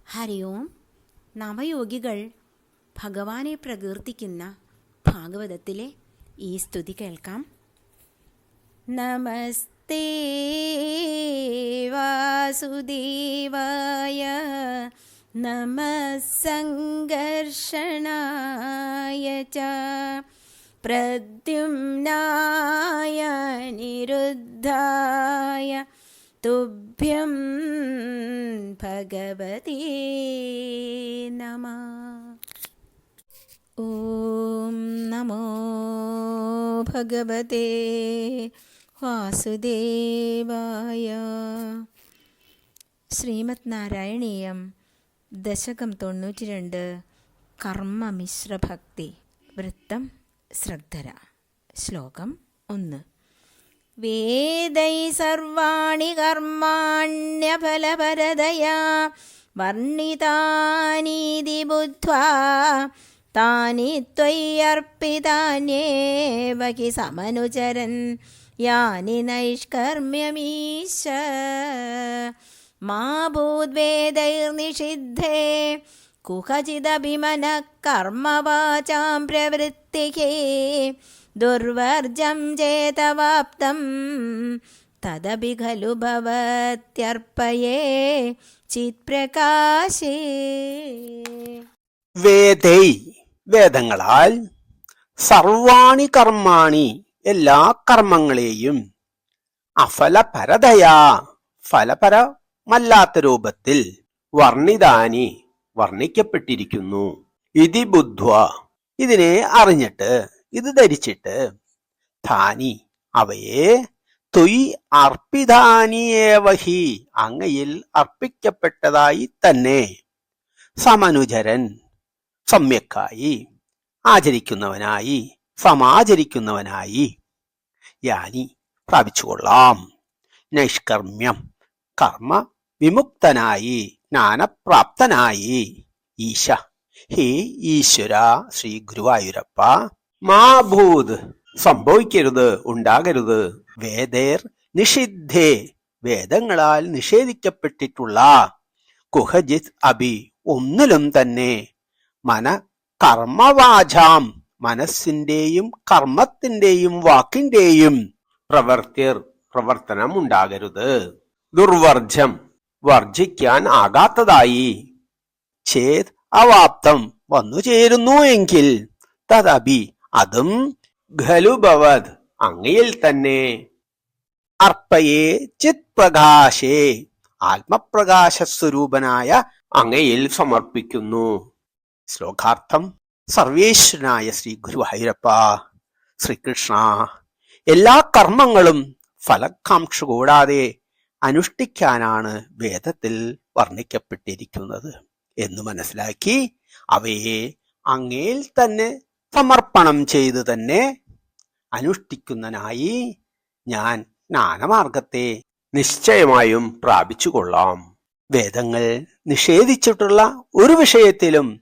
ഹരി ഓം. നവയോഗികൾ ഭഗവാനെ പ്രകീർത്തിക്കുന്ന ഭാഗവതത്തിലെ ഈ സ്തുതി കേൾക്കാം. നമസ്തേ വാസുദേവായ നമഃ സംഘർഷണായ ച പ്രദ്യുമ്നായ നിരുദ്ധായ തുഭ്യം ഭഗവതേ നമഃ. ഓം നമോ ഭഗവതേ വാസുദേവായ. ശ്രീമദ് നാരായണീയം ദശകം 92 കർമ്മമിശ്രഭക്തി വൃത്തം ശ്രദ്ധര. ശ്ലോകം 1. വേദൈ സർവാണി കർമാണ്യഫലപരതയാ വർണ്ണിതാനീതി ബുദ്ധ്വാ താനി ത്വയ്യർപ്പിതാന്യേവ ഹി സമനുചരൻ യാനി നൈഷ്കർമ്മ്യമീശ. മാ ഭൂദ്വേദൈർനിഷിദ്ധേ കുഹചിദഭിമനഃ കർമ്മവാചാം പ്രവൃത്തിഃ ദുർവർജം ചേതവാപ്തം തദപി ഖലു ഭവത്യർപ്പയേ ചിത്പ്രകാശേ. വേദൈ വേദങ്ങളാൽ, സർവാണി കർമാണി എല്ലാ കർമ്മങ്ങളെയും, അഫലപരതയാ ഫലപരമല്ലാത്ത രൂപത്തിൽ, വർണ്ണിതാനി വർണ്ണിക്കപ്പെട്ടിരിക്കുന്നു, ഇതി ബുദ്ധ്വ ഇതിനെ അറിഞ്ഞിട്ട്, ഇത് ധരിച്ചിട്ട്, ധാനി അവയെ, ത്വയി അർപ്പിതാനിയേവഹി അങ്ങയിൽ അർപ്പിക്കപ്പെട്ടതായി തന്നെ, സമനുചരൻ സമ്യക്കായി ആചരിക്കുന്നവനായി സമാചരിക്കുന്നവനായി, യാനി പ്രാപിച്ചുകൊള്ളാം, നൈഷ്കർമ്മ്യം കർമ്മ വിമുക്തനായി ജ്ഞാനപ്രാപ്തനായി, ഈശ ഹേ ഈശ്വര ശ്രീ ഗുരുവായൂരപ്പ, മാ ഭൂത് സംഭവിക്കരുത്, ഉണ്ടാകരുത്, വേദേർ നിഷിദ്ധേ വേദങ്ങളാൽ നിഷേധിക്കപ്പെട്ടിട്ടുള്ള, കുഹജിത് അഭി ഒന്നിലും തന്നെ, മന കർമ്മവാചാം മനസ്സിന്റെയും കർമ്മത്തിന്റെയും വാക്കിന്റെയും, പ്രവർത്തിർ പ്രവർത്തനം ഉണ്ടാകരുത്, ദുർവർജം വർജിക്കാൻ ആകാത്തതായി, ചേത് അവാപ്തം വന്നു ചേരുന്നു എങ്കിൽ, തദപി അതും, ഖലുഭവത് അങ്ങയിൽ തന്നെ, അർപ്പയേ ചിത് പ്രകാശേ ആത്മപ്രകാശസ്വരൂപനായ അങ്ങയിൽ സമർപ്പിക്കുന്നു. ശ്ലോകാർത്ഥം. സർവേശ്വരനായ ശ്രീ ഗുരുവായൂരപ്പ ശ്രീകൃഷ്ണ, എല്ലാ കർമ്മങ്ങളും ഫലകാംക്ഷ കൂടാതെ അനുഷ്ഠിക്കാനാണ് വേദത്തിൽ വർണ്ണിക്കപ്പെട്ടിരിക്കുന്നത് എന്ന് മനസ്സിലാക്കി അവയെ അങ്ങയിൽ തന്നെ സമർപ്പണം ചെയ്ത് തന്നെ അനുഷ്ഠിക്കുന്നതിനായി ഞാൻ ജ്ഞാനമാർഗത്തെ നിശ്ചയമായും പ്രാപിച്ചുകൊള്ളാം. വേദങ്ങൾ നിഷേധിച്ചിട്ടുള്ള ഒരു വിഷയത്തിലും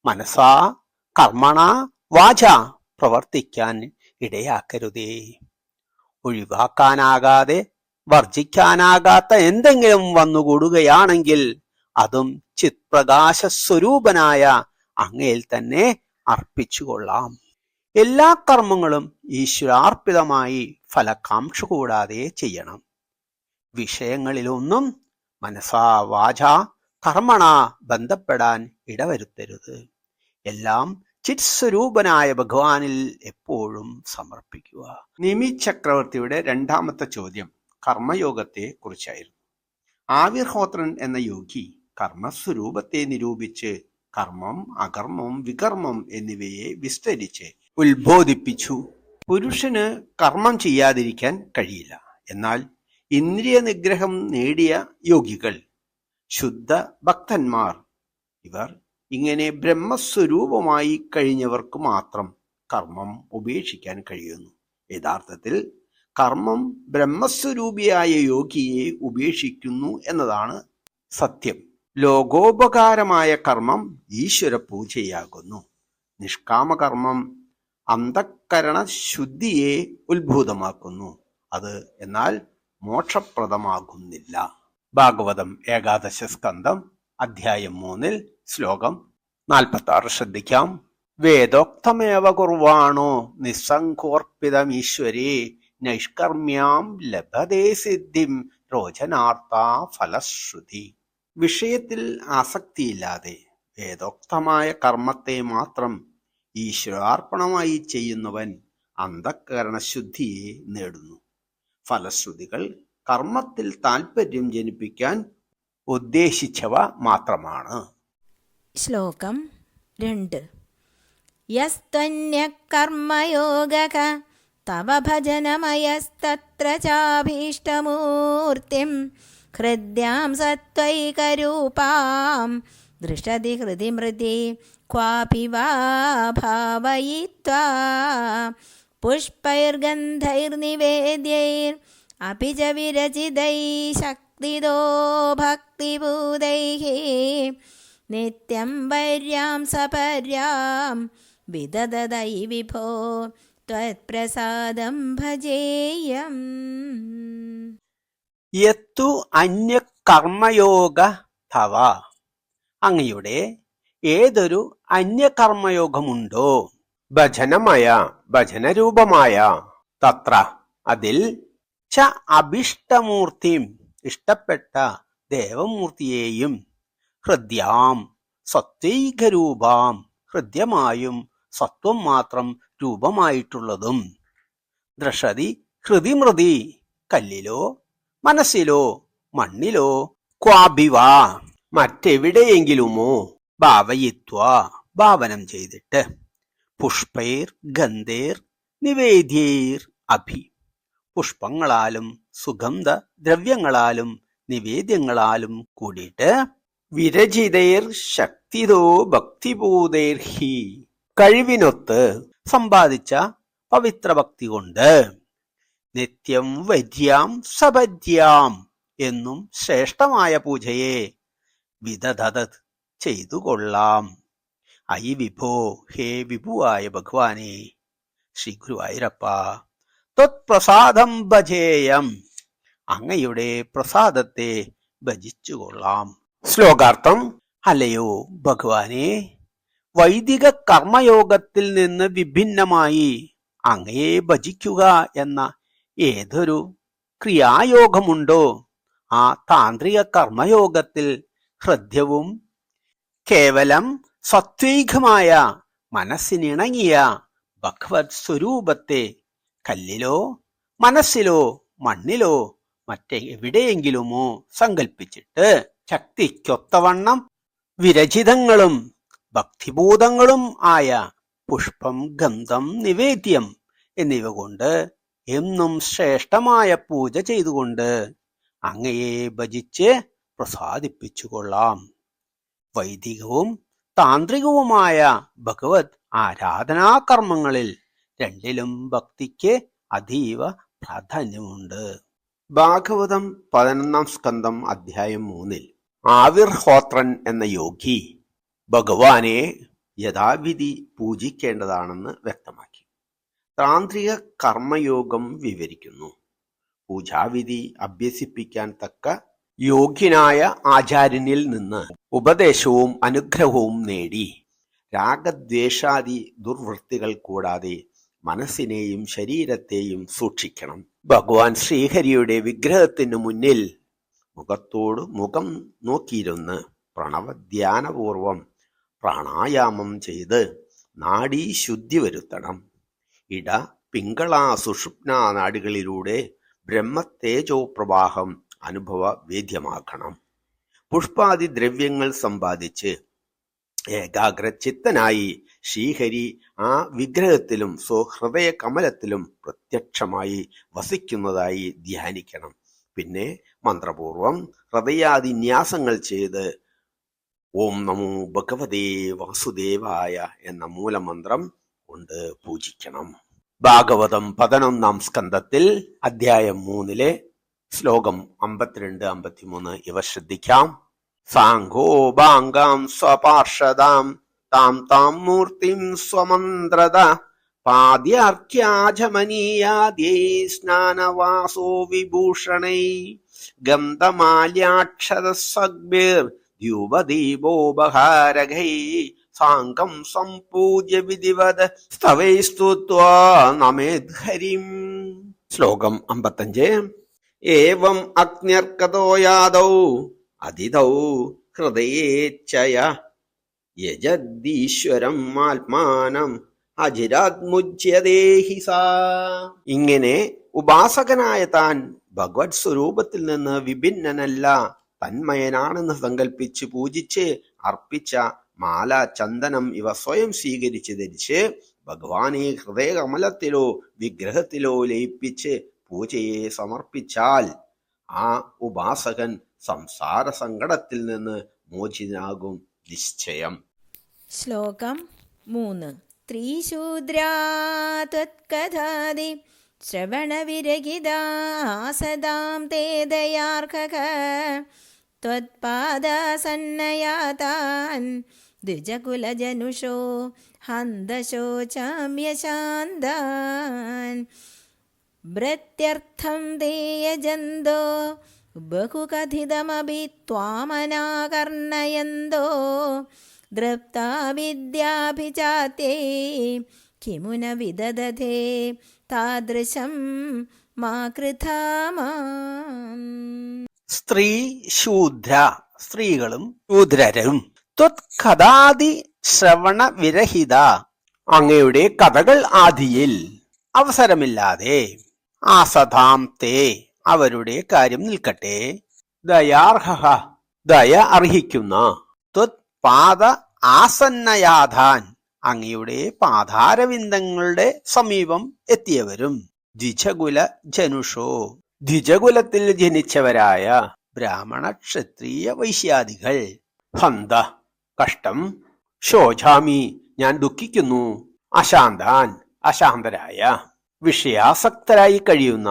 മനസാ കർമ്മണ വാച പ്രവർത്തിക്കാൻ ഇടയാക്കരുതേ. ഒഴിവാക്കാനാകാതെ വർജിക്കാനാകാത്ത എന്തെങ്കിലും വന്നുകൂടുകയാണെങ്കിൽ അതും ചിത്പ്രകാശ സ്വരൂപനായ അങ്ങയിൽ തന്നെ അർപ്പിച്ചുകൊള്ളാം. എല്ലാ കർമ്മങ്ങളും ഈശ്വരാർപ്പിതമായി ഫലകാംക്ഷ കൂടാതെ ചെയ്യണം. വിഷയങ്ങളിലൊന്നും മനസാ വാച കർമ്മണ ബന്ധപ്പെടാൻ ഇടവരുത്തരുത്. എല്ലാം ചിത് സ്വരൂപനായ ഭഗവാനിൽ എപ്പോഴും സമർപ്പിക്കുക. നിമി ചക്രവർത്തിയുടെ രണ്ടാമത്തെ ചോദ്യം കർമ്മയോഗത്തെ കുറിച്ചായിരുന്നു. ആവിർഹോത്രൻ എന്ന യോഗി കർമ്മസ്വരൂപത്തെ നിരൂപിച്ച് കർമ്മം, അകർമ്മം, വികർമ്മം എന്നിവയെ വിസ്തരിച്ച് ഉത്ബോധിപ്പിച്ചു. പുരുഷന് കർമ്മം ചെയ്യാതിരിക്കാൻ കഴിയില്ല. എന്നാൽ ഇന്ദ്രിയ നിഗ്രഹം നേടിയ യോഗികൾ, ശുദ്ധ ഭക്തന്മാർ, ഇവർ ഇങ്ങനെ ബ്രഹ്മസ്വരൂപമായി കഴിഞ്ഞവർക്ക് മാത്രം കർമ്മം ഉപേക്ഷിക്കാൻ കഴിയുന്നു. യഥാർത്ഥത്തിൽ കർമ്മം ബ്രഹ്മസ്വരൂപിയായ യോഗിയെ ഉപേക്ഷിക്കുന്നു എന്നതാണ് സത്യം. ലോകോപകാരമായ കർമ്മം ഈശ്വര പൂജയാകുന്നു. നിഷ്കാമകർമ്മം അന്തഃകരണ ശുദ്ധിയെ ഉത്ഭൂതമാക്കുന്നു. അത് എന്നാൽ മോക്ഷപ്രദമാകുന്നില്ല. ഭാഗവതം 11 സ്കന്ധം അധ്യായം 3 ശ്ലോകം 46 ശ്രദ്ധിക്കാം. വേദോക്തമേവ കുർവാണോ നിസ്സംഗോർപ്പിതമീശ്വരേ നൈഷ്കർമ്മ്യാം ലഭതേ സിദ്ധിം രോചനാർത്താ ഫലശ്രുതി. വിഷയത്തിൽ ആസക്തിയില്ലാതെ വേദോക്തമായ കർമ്മത്തെ മാത്രം ഈശ്വരാർപ്പണമായി ചെയ്യുന്നവൻ അന്ധഃകരണശുദ്ധിയെ നേടുന്നു. ഫലശ്രുതികൾ കർമ്മത്തിൽ താൽപര്യം ജനിപ്പിക്കാൻ ഉദ്ദേശിച്ചവ മാത്രമാണ്. ശ്ലോകം 2. യസ്ത്വന്യകർമ്മയോഗക തവ ഭജനമയസ്തത്ര ചാഭീഷ്ടമൂർത്തിം ഹൃദ്യാം സത്വൈകരൂപാം ദൃശതി ഹൃദി മൃതി ക്വാപി വാ ഭാവയിത്വാ പുഷ്പൈർഗന്ധൈർനിവേദ്യൈർ അപി ച വിരചിതൈ ശക്തിദോ ഭക്തിഭൂതൈഃ നിത്യം വൈര്യാം സപര്യാം വിദദതൈ വിഭോ ത്വത്പ്രസാദം ഭജേയം. യത്തു അന്യകർമ്മയോഗ തവ, അങ്ങയുടെ ഏതൊരു അന്യകർമ്മയോഗമുണ്ടോ, ഭജനമയ ഭജനരൂപമായ, തത്ര അതിൽ, ച അഭിഷ്ടമൂർത്തിം ഇഷ്ടപ്പെട്ട ദേവമൂർത്തിയെയും, ഹൃദ്യാം സത്വൈകരൂപാം ഹൃദ്യമായും സത്വം മാത്രം രൂപമായിട്ടുള്ളതും, ദ്രഷതി ഹൃതിമൃതി കല്ലിലോ മനസ്സിലോ മണ്ണിലോ, ക്വാഭിവ മറ്റെവിടെയെങ്കിലുമോ, ഭാവയിത്വ ഭാവനം ചെയ്തിട്ട്, പുഷ്പൈർ ഗന്ധേർ നിവേദ്യൈർ അഭി പുഷ്പങ്ങളാലും സുഗന്ധ ദ്രവ്യങ്ങളാലും നിവേദ്യങ്ങളാലും കൂടിയിട്ട്, വിരചിതൈർ ശക്തിതോ ഭക്തിഭൂതൈർഹി കഴിവിനൊത്ത് സമ്പാദിച്ച പവിത്ര ഭക്തി കൊണ്ട്, നിത്യം വര്യാം സപര്യാം എന്നും ശ്രേഷ്ഠമായ പൂജയെ വിദധത് ചെയ്തുകൊള്ളാം. ഐ വിഭോ, ഹേ വിഭുവായ ഭഗവാനെ, ശ്രീ ഗുരുവായൂരപ്പ, ത്വത്പ്രസാദം ഭജേയം അങ്ങയുടെ പ്രസാദത്തെ ഭജിച്ചുകൊള്ളാം. ശ്ലോകാർത്ഥം. അല്ലയോ ഭഗവാനെ, വൈദിക കർമ്മയോഗത്തിൽ നിന്ന് വിഭിന്നമായി അങ്ങയെ ഭജിക്കുക എന്ന ഏതൊരു ക്രിയായോഗമുണ്ടോ, ആ താന്ത്രിക കർമ്മയോഗത്തിൽ ഹൃദ്യവും കേവലം സത്വൈകമായ മനസ്സിനിണങ്ങിയ ഭഗവത് സ്വരൂപത്തെ കല്ലിലോ മനസ്സിലോ മണ്ണിലോ മറ്റെവിടെയെങ്കിലുമോ സങ്കൽപ്പിച്ചിട്ട്, ശക്തിക്കൊത്തവണ്ണം വിരചിതങ്ങളും ഭക്തിഭൂതങ്ങളും ആയ പുഷ്പം ഗന്ധം നിവേദ്യം എന്നിവ കൊണ്ട് എന്നും ശ്രേഷ്ഠമായ പൂജ ചെയ്തുകൊണ്ട് അങ്ങയെ ഭജിച്ച് പ്രസാദിപ്പിച്ചുകൊള്ളാം. വൈദികവും താന്ത്രികവുമായ ഭഗവത് ആരാധനാകർമ്മങ്ങളിൽ രണ്ടിലും ഭക്തിക്ക് അതീവ പ്രാധാന്യമുണ്ട്. ഭാഗവതം 11 സ്കന്ധം അധ്യായം 3 ആവിർഹോത്രൻ എന്ന യോഗി ഭഗവാനെ യഥാവിധി പൂജിക്കേണ്ടതാണെന്ന് വ്യക്തമാക്കി. താന്ത്രിക കർമ്മയോഗം വിവരിക്കുന്നു. പൂജാവിധി അഭ്യസിപ്പിക്കാൻ തക്ക യോഗ്യനായ ആചാര്യനിൽ നിന്ന് ഉപദേശവും അനുഗ്രഹവും നേടി രാഗദ്വേഷാദി ദുർവൃത്തികൾ കൂടാതെ മനസ്സിനെയും ശരീരത്തെയും സൂക്ഷിക്കണം. ഭഗവാൻ ശ്രീഹരിയുടെ വിഗ്രഹത്തിനു മുന്നിൽ മുഖത്തോട് മുഖം നോക്കിയിരുന്ന് പ്രണവധ്യാനപൂർവം പ്രാണായാമം ചെയ്ത് നാഡീശുദ്ധി വരുത്തണം. ഇട പിങ്കള സുഷുപ്ന നാഡികളിലൂടെ ബ്രഹ്മതേജോ പ്രവാഹം അനുഭവ വേദ്യമാക്കണം. പുഷ്പാദി ദ്രവ്യങ്ങൾ സമ്പാദിച്ച് ഏകാഗ്രചിത്തനായി ശ്രീഹരി ആ വിഗ്രഹത്തിലും സ്വഹൃദയ കമലത്തിലും പ്രത്യക്ഷമായി വസിക്കുന്നതായി ധ്യാനിക്കണം. പിന്നെ മന്ത്രപൂർവം ഹൃദയാദിന്യാസങ്ങൾ ചെയ്ത് ഓം നമോ ഭഗവതേ വാസുദേവായ എന്ന മൂലമന്ത്രം കൊണ്ട് പൂജിക്കണം. ഭാഗവതം 11 സ്കന്ധത്തിൽ അധ്യായം 3 ശ്ലോകം 52-53 ഇവ ശ്രദ്ധിക്കാം. സാംഘോ ബാംഗാം സ്വപാർഷദാം താം താം മൂർത്തിം സ്വമന്ത്രദ പാദ്യാർഘ്യാചമനീയാദ്യൈ സ്നാനവാസോ വിഭൂഷണൈ ഗന്ധമാല്യാക്ഷതസഗ്ഭിർ ദ്യൂപദീപോപഹാരകൈ സാംഗം സംപൂജ്യ വിധിവത് സ്തവൈസ്തുത്വാ നമേദ്ഹരിം. ശ്ലോകം 55. ഏവം അഗ്ന്യർക്കതോ യാദൗ അതിഥൗ ഹൃദയേച്ഛയ യജദീശ്വരം ആത്മാനം അജിരാത്മുജ്യദേഹി സാ. ഇങ്ങനെ ഉപാസകനായ താൻ ഭഗവത് സ്വരൂപത്തിൽ നിന്ന് വിഭിന്നനല്ല, തന്മയനാണെന്ന് സങ്കല്പിച്ച് പൂജിച്ച് അർപ്പിച്ച മാല, ചന്ദനം ഇവ സ്വയം സ്വീകരിച്ച് ധരിച്ച് ഭഗവാനെ ഹൃദയകമലത്തിലോ വിഗ്രഹത്തിലോ ലയിപ്പിച്ച് പൂജയെ സമർപ്പിച്ചാൽ ആ ഉപാസകൻ സംസാര സങ്കടത്തിൽ നിന്ന് മോചിതനാകും നിശ്ചയം. ശ്ലോകം 3. ത്രിശൂദ്രാ ത്വത്കഥാദി ശ്രവണവിരഹിതാ സദാം തേ ദയാർഹക ത്വത്പാദസന്നയാതാൻ ദ്വിജകുലജനുഷോ ഹന്തശോചാമ്യശാന്താൻ ഭൃത്യർത്ഥം തേ യജന്തോ ബഹുകഥിതമഭി ത്വാമനാകർണയന്തോ ദൃപ്താ വിദ്യാഭിജാത്യൈ കിമുന വിദദധേ താദൃശം മാ കൃഥാ മാം. സ്ത്രീ ശൂദ്ര, സ്ത്രീകളും ശൂദ്രരും, ത്വത്കഥാദി ശ്രവണ വിരഹിത, അങ്ങയുടെ കഥകൾ ആദിയിൽ അവസരമില്ലാതെ, ആസതാം തേ, അവരുടെ കാര്യം നിൽക്കട്ടെ, ദയാർഹ, ദയ അർഹിക്കുന്ന, ത്വത് പാദ ആസന്നയാധാൻ, അങ്ങയുടെ പാദാരവിന്ദങ്ങളുടെ സമീപം എത്തിയവരും, ദ്വിജകുല ജനുഷോ, ദ്വിജകുലത്തിൽ ജനിച്ചവരായ ബ്രാഹ്മണ ക്ഷത്രിയ വൈശ്യാദികൾ, ഹന്ത, കഷ്ടം, ശോചാമി, ഞാൻ ദുഃഖിക്കുന്നു, അശാന്താൻ, അശാന്തരായ, വിഷയാസക്തരായി കഴിയുന്ന,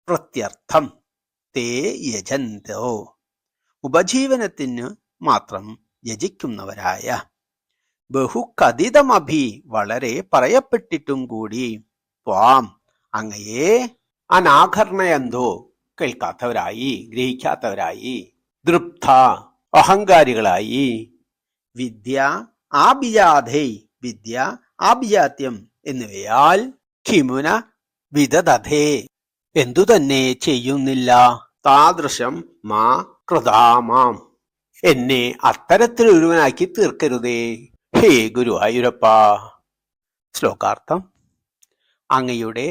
പ്രത്യർത്ഥം തേ യജന്തോ, ഉപജീവനത്തിന് മാത്രം യജിക്കുന്നവരായ, ബഹുകഥിതമഭി, വളരെ പറയപ്പെട്ടിട്ടും കൂടി, ത്വാം, അങ്ങയെ, അനാകർണയന്തോ, കേൾക്കാത്തവരായി, ഗ്രഹിക്കാത്തവരായി, ദൃപ്ത, അഹങ്കാരികളായി, വിദ്യ ആഭിജാതൈ, വിദ്യ ആഭിജാത്യം എന്നിവയാൽ, കിമുന വിദദധേ, എന്തുതന്നെ ചെയ്യുന്നില്ല, താദൃശം മാ കൃതാമാം, എന്നെ അത്തരത്തിലൊരുവനാക്കി തീർക്കരുതേ, ഹേ ഗുരുവായൂരപ്പ. ശ്ലോകാർത്ഥം. അങ്ങയുടെ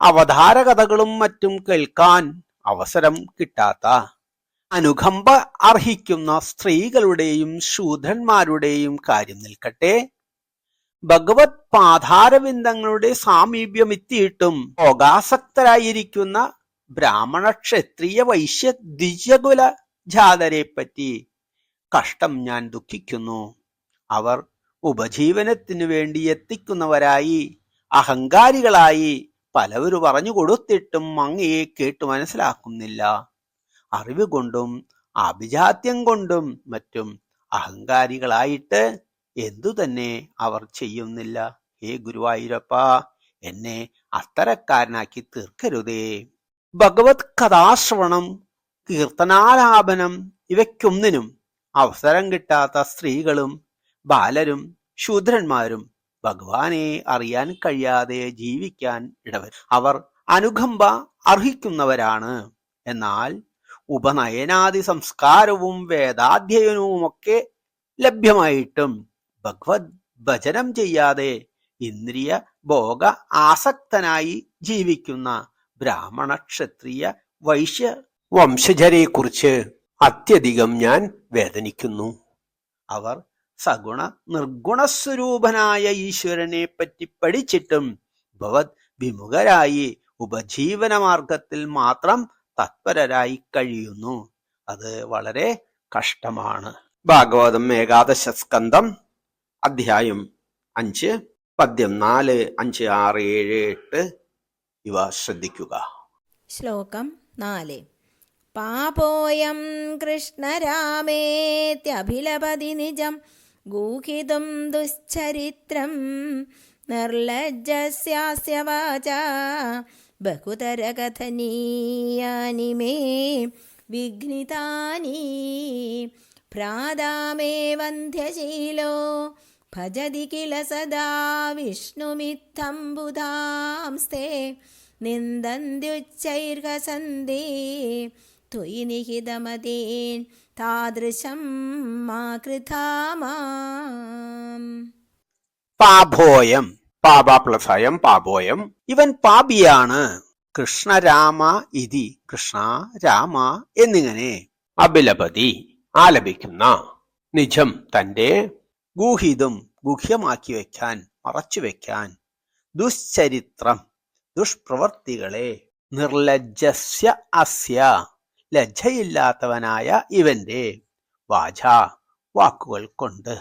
അവതാരകഥകളും മറ്റും കേൾക്കാൻ അവസരം കിട്ടാത്ത, അനുകമ്പ അർഹിക്കുന്ന സ്ത്രീകളുടെയും ശൂദ്രന്മാരുടെയും കാര്യം നിൽക്കട്ടെ, ഭഗവത് പാദാരവിന്ദങ്ങളുടെ സാമീപ്യമെത്തിയിട്ടും ഭോഗാസക്തരായിരിക്കുന്ന ബ്രാഹ്മണ ക്ഷത്രിയ വൈശ്യ ദ്വിജകുല ജാതരെ പറ്റി കഷ്ടം ഞാൻ ദുഃഖിക്കുന്നു. അവർ ഉപജീവനത്തിനു വേണ്ടി എത്തിക്കുന്നവരായി, അഹങ്കാരികളായി, പലവരും പറഞ്ഞു കൊടുത്തിട്ടും അങ്ങയെ കേട്ടു മനസ്സിലാക്കുന്നില്ല. അറിവ് കൊണ്ടും ആഭിജാത്യം കൊണ്ടും മറ്റും അഹങ്കാരികളായിട്ട് എന്തു തന്നെ അവർ ചെയ്യുന്നില്ല. ഹേ ഗുരുവായൂരപ്പ, എന്നെ അത്തരക്കാരനാക്കി തീർക്കരുതേ. ഭഗവത് കഥാശ്രവണം, കീർത്തനാലാപനം ഇവയ്ക്കൊന്നിനും അവസരം കിട്ടാത്ത സ്ത്രീകളും ബാലരും ശൂദ്രന്മാരും ഭഗവാനെ അറിയാൻ കഴിയാതെ ജീവിക്കാൻ ഇടവരും. അവർ അനുകമ്പ അർഹിക്കുന്നവരാണ്. എന്നാൽ ഉപനയനാദി സംസ്കാരവും വേദാധ്യയനവുമൊക്കെ ലഭ്യമായിട്ടും ഭഗവത് ഭജനം ചെയ്യാതെ ഇന്ദ്രിയ ഭോഗ ആസക്തനായി ജീവിക്കുന്ന ബ്രാഹ്മണ ക്ഷത്രിയ വൈശ്യ വംശജരെ കുറിച്ച് അത്യധികം ഞാൻ വേദനിക്കുന്നു. അവർ സഗുണ നിർഗുണസ്വരൂപനായ ഈശ്വരനെ പറ്റി പഠിച്ചിട്ടും ഭഗവത് വിമുഖരായി ഉപജീവന മാർഗത്തിൽ മാത്രം തത്പരരായി കഴിയുന്നു. അത് വളരെ കഷ്ടമാണ്. ഭാഗവതം ഏകാദശ സ്കന്ധം അധ്യായം 5 പദ്യം 4, 5, 6, 7, 8 ഇവ ശ്രദ്ധിക്കുക. ശ്ലോകം 4. പാപോയം കൃഷ്ണരാമേത്യഭിലപതി നിജം ഗൂഹിതും ദുശ്ചരിത്രം നിർലജ്ജസ്യാസ്യ വാചാ ബഹുതരകഥനീയാനി മേ വിഘ്നിതാനി ഭ്രാതാ മേ വന്ധ്യശീലോ ഭജതി കില സദാ വിഷ്ണുമിത്തം ബുധാംസ്തേ നിന്ദന്ത്യുച്ചൈർഹസന്തേ ത്വയി നിഹിതമതീൻ താദൃശം മാ കൃഥാ മാം. പാഭോയം, പാപ പ്ലസ് അയം പാപോയം, ഇവൻ പാപിയാണ്. കൃഷ്ണരാമ ഇതി, കൃഷ്ണ രാമ എന്നിങ്ങനെ അഭിലപതി ആലപിക്കുന്ന, നിജം തന്റെ, ഗൂഹിതം ഗുഹ്യമാക്കി വയ്ക്കാൻ, മറച്ചു വയ്ക്കാൻ, ദുശ്ചരിത്രം ദുഷ്പ്രവർത്തികളെ, നിർലജ്ജസ്യ അസ്യ ലജ്ജയില്ലാത്തവനായ ഇവന്റെ, വാച വാക്കുകൾ കൊണ്ട്,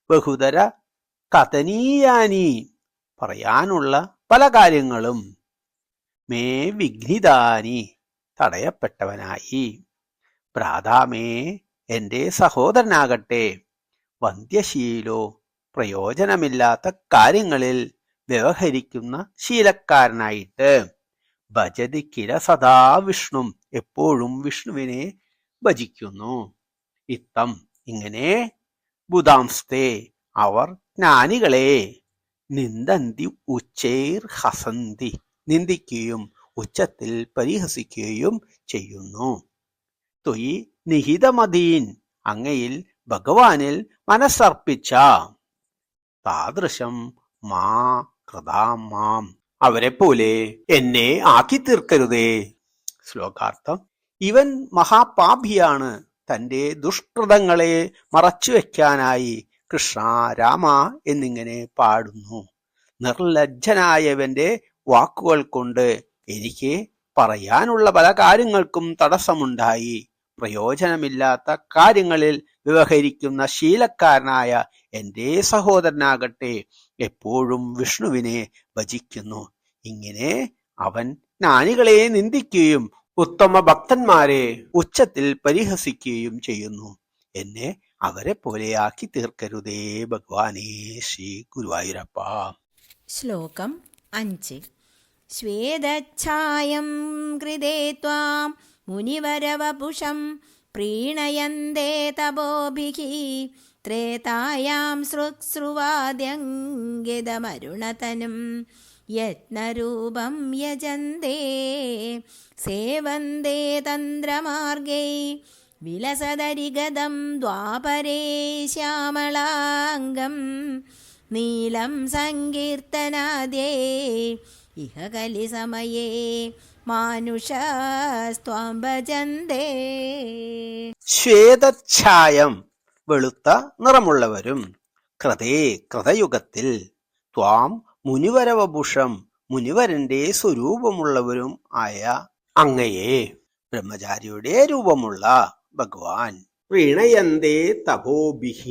ബഹുതര കഥനീയാനി പറയാനുള്ള പല കാര്യങ്ങളും, മേ വിഘ്നിതാനി തടയപ്പെട്ടവനായി, ഭ്രാതാമേ എന്റെ സഹോദരനാകട്ടെ, വന്ധ്യശീലോ പ്രയോജനമില്ലാത്ത കാര്യങ്ങളിൽ വ്യവഹരിക്കുന്ന ശീലക്കാരനായിട്ട്, ഭജതി കില സദാ വിഷ്ണു എപ്പോഴും വിഷ്ണുവിനെ ഭജിക്കുന്നു, ഇത്തം ഇങ്ങനെ, ബുധാംസ്തേ അവർ ജ്ഞാനികളെ, നിന്ദന്തി ഉച്ചൈർ ഹസന്തി നിന്ദിക്കുകയും ഉച്ചത്തിൽ പരിഹസിക്കുകയും ചെയ്യുന്നു, ത്വയി നിഹിതമതീൻ അങ്ങയിൽ ഭഗവാനിൽ മനസ്സർപ്പിച്ച, താദൃശം മാ കൃതാം മാം അവരെ പോലെ എന്നെ ആക്കി തീർക്കരുതേ. ശ്ലോകാർത്ഥം: ഇവൻ മഹാപാപിയാണ്. തന്റെ ദുഷ്കൃതങ്ങളെ മറച്ചുവെക്കാനായി കൃഷ്ണ രാമ എന്നിങ്ങനെ പാടുന്നു. നിർലജ്ജനായവന്റെ വാക്കുകൾ കൊണ്ട് എനിക്ക് പറയാനുള്ള പല കാര്യങ്ങൾക്കും തടസ്സമുണ്ടായി. പ്രയോജനമില്ലാത്ത കാര്യങ്ങളിൽ വ്യവഹരിക്കുന്ന ശീലക്കാരനായ എന്റെ സഹോദരനാകട്ടെ എപ്പോഴും വിഷ്ണുവിനെ ഭജിക്കുന്നു. ഇങ്ങനെ അവൻ ജ്ഞാനികളെ നിന്ദിക്കുകയും ഉത്തമ ഭക്തന്മാരെ ഉച്ചത്തിൽ പരിഹസിക്കുകയും ചെയ്യുന്നു. എന്നെ അവരെ പോലെയാക്കി തീർക്കരുതേ ഭഗവാനേ ശ്രീ ഗുരുവായൂരപ്പ. ശ്ലോകം 5. ശ്വേതച്ഛായം കൃതേ ത്വാം മുനിവരവപുഷം പ്രീണയന്തേ തപോഭിഃ ത്രേതായാം സൃക്സ്രുവാദ്യംഗിതമരുണതനും യജ്ഞരൂപം യജന്തേ സേവന്തേ തന്ത്രമാർഗൈ വിലസദരിഗതം ദ്വാപരേ ശ്യാമളാംഗം നീലം സങ്കീർത്തനാദ്യേ ഇഹ കലിസമയേ മാനുഷസ്ത്വാം ഭജന്തേ. ശ്വേതച്ഛായം വെളുത്ത നിറമുള്ളവരും, കൃതേ കൃതയുഗത്തിൽ, ത്വാം മുനിവരവഭുഷം മുനിവരന്റെ സ്വരൂപമുള്ളവരും ആയ അങ്ങയെ, ബ്രഹ്മചാരിയുടെ രൂപമുള്ള ഭഗവാൻ, പ്രീണയന്തേ തപോഭിഃ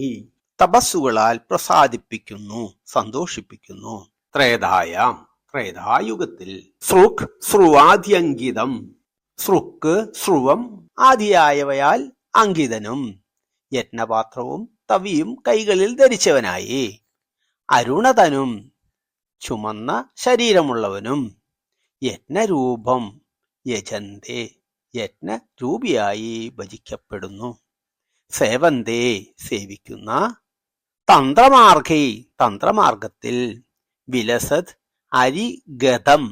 തപസ്സുകളാൽ പ്രസാദിപ്പിക്കുന്നു, സന്തോഷിപ്പിക്കുന്നു. ത്രേതായാം ത്രേതായുഗത്തിൽ, സൃക് സ്രുവാദ്യങ്കിതം സൃക്ക് സ്രുവം ആദിയായവയാൽ അങ്കിതനും, യജ്ഞപാത്രവും തവിയും കൈകളിൽ ധരിച്ചവനായി, അരുണതനും ചുമന്ന ശരീരമുള്ളവനും, യജ്ഞരൂപം യജന്തേ യജ്ഞരൂപിയായി ഭജിക്കപ്പെടുന്നു, സേവന്തേ സേവിക്കുന്ന, തന്ത്രമാർഗൈ തന്ത്രമാർഗത്തിൽ, വിലസത് അരിഗതം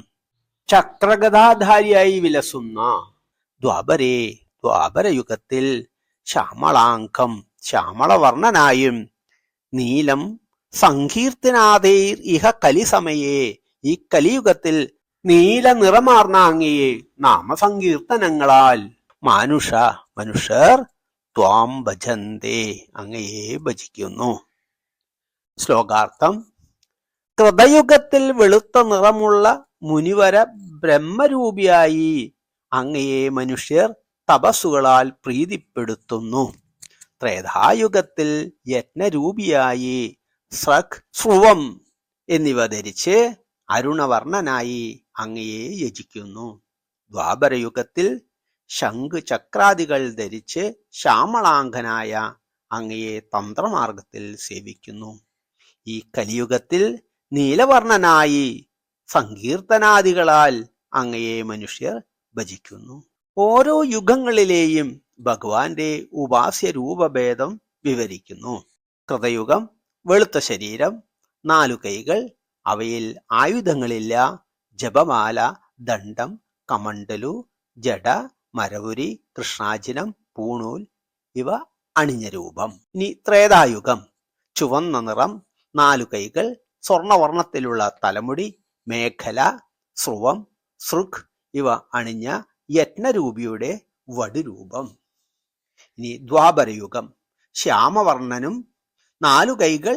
ചക്രഗതാധാരിയായി വിലസുന്ന, ദ്വാപരേ ദ്വാപരയുഗത്തിൽ, ശ്യാമളാംഗം ശ്യാമളവർണ്ണനായും, നീലം സങ്കീർത്തനാദേർ ഇഹ കലിസമയേ ഈ കലിയുഗത്തിൽ നീല നിറമാർന്ന അങ്ങയെ നാമസങ്കീർത്തനങ്ങളാൽ മനുഷ്യർ ത്വാം ഭജന്തേ അങ്ങയെ ഭജിക്കുന്നു. ശ്ലോകാർത്ഥം: കൃതയുഗത്തിൽ വെളുത്ത നിറമുള്ള മുനിവര ബ്രഹ്മരൂപിയായി അങ്ങയെ മനുഷ്യർ തപസ്സുകളാൽ പ്രീതിപ്പെടുത്തുന്നു. ത്രേതായുഗത്തിൽ യജ്ഞരൂപിയായി സൃക് സ്രുവം എന്നിവ ധരിച്ച് അരുണവർണ്ണനായി അങ്ങയെ യജിക്കുന്നു. ദ്വാപരയുഗത്തിൽ ശംഖ് ചക്രാദികൾ ധരിച്ച് ശ്യാമളാംഗനായ അങ്ങയെ തന്ത്രമാർഗത്തിൽ സേവിക്കുന്നു. ഈ കലിയുഗത്തിൽ നീലവർണ്ണനായി സങ്കീർത്തനാദികളാൽ അങ്ങയെ മനുഷ്യർ ഭജിക്കുന്നു. ഓരോ യുഗങ്ങളിലെയും ഭഗവാന്റെ ഉപാസ്യ രൂപഭേദം വിവരിക്കുന്നു. കൃതയുഗം വെളുത്ത ശരീരം, 4 കൈകൾ, അവയിൽ ആയുധങ്ങളില്ല, ജപമാല, ദണ്ഡം, കമണ്ഡലു, ജട, മരവുരി, കൃഷ്ണാജിനം, പൂണൂൽ ഇവ അണിഞ്ഞ രൂപം. ഇനി ത്രേതായുഗം ചുവന്ന നിറം, 4 കൈകൾ, സ്വർണവർണ്ണത്തിലുള്ള തലമുടി, മേഖല, സ്രുവം, സൃഗ് ഇവ അണിഞ്ഞ യജ്ഞരൂപിയുടെ വടുരൂപം. ഇനി ദ്വാപരയുഗം ശ്യാമവർണ്ണനും 4 കൈകൾ,